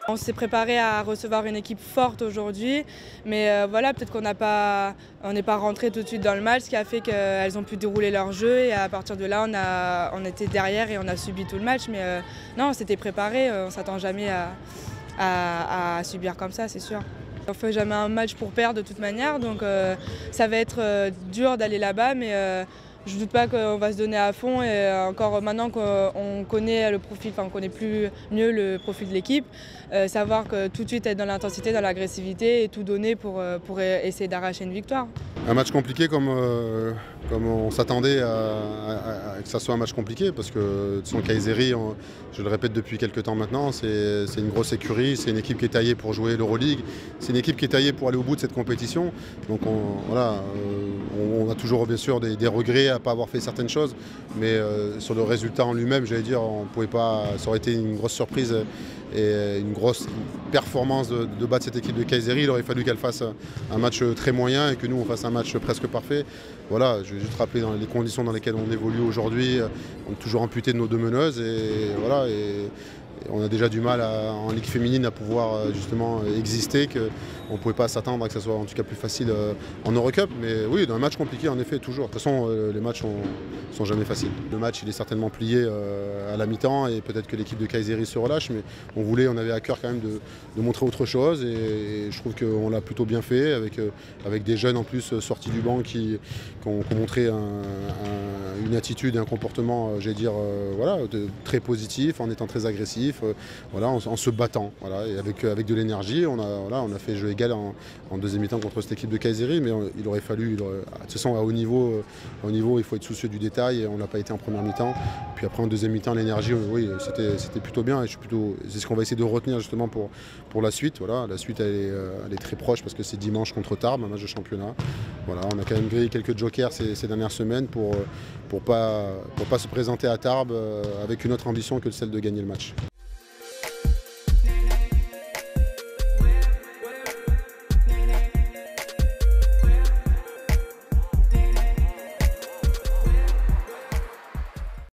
On s'est préparé à recevoir une équipe forte aujourd'hui, mais voilà, peut-être qu'on n'est pas rentré tout de suite dans le match, ce qui a fait qu'elles ont pu dérouler leur jeu et à partir de là, on était derrière et on a subi tout le match. Mais non, on s'était préparé, on ne s'attend jamais à subir comme ça, c'est sûr. On ne fait jamais un match pour perdre de toute manière, donc ça va être dur d'aller là-bas, mais je ne doute pas qu'on va se donner à fond et encore maintenant qu'on connaît le profil, enfin on connaît mieux le profil de l'équipe, savoir que tout de suite être dans l'intensité, dans l'agressivité et tout donner pour essayer d'arracher une victoire. Un match compliqué comme on s'attendait à que ça soit un match compliqué parce que son Kayseri, je le répète depuis quelques temps maintenant, c'est une grosse écurie, c'est une équipe qui est taillée pour jouer l'Euroleague, c'est une équipe qui est taillée pour aller au bout de cette compétition. Donc on a toujours bien sûr des regrets à ne pas avoir fait certaines choses, mais sur le résultat en lui-même, j'allais dire, on pouvait pas, ça aurait été une grosse surprise et une grosse performance de battre cette équipe de Kayseri. Il aurait fallu qu'elle fasse un match très moyen et que nous on fasse un match presque parfait. Voilà, je vais juste rappeler dans les conditions dans lesquelles on évolue aujourd'hui, on est toujours amputé de nos deux meneuses et voilà. Et on a déjà du mal en Ligue féminine à pouvoir justement exister, qu'on ne pouvait pas s'attendre à que ça soit en tout cas plus facile en Eurocup. Mais oui, dans un match compliqué en effet toujours. De toute façon les matchs sont jamais faciles. Le match il est certainement plié à la mi-temps et peut-être que l'équipe de Kayseri se relâche, mais on avait à cœur quand même de montrer autre chose et je trouve qu'on l'a plutôt bien fait avec des jeunes en plus sortis du banc qui ont montré une attitude et un comportement, j'allais dire, voilà, très positif en étant très agressif. Voilà, en se battant, voilà, et avec de l'énergie. On a fait jeu égal en deuxième mi-temps contre cette équipe de Kayseri, mais il aurait fallu, de toute façon à haut niveau, il faut être soucieux du détail et on n'a pas été en première mi-temps. Puis après en deuxième mi-temps, l'énergie, oui, c'était plutôt bien et c'est ce qu'on va essayer de retenir justement pour la suite. Voilà, la suite elle est très proche parce que c'est dimanche contre Tarbes, un match de championnat. Voilà, on a quand même grillé quelques jokers ces dernières semaines pour pas se présenter à Tarbes avec une autre ambition que celle de gagner le match.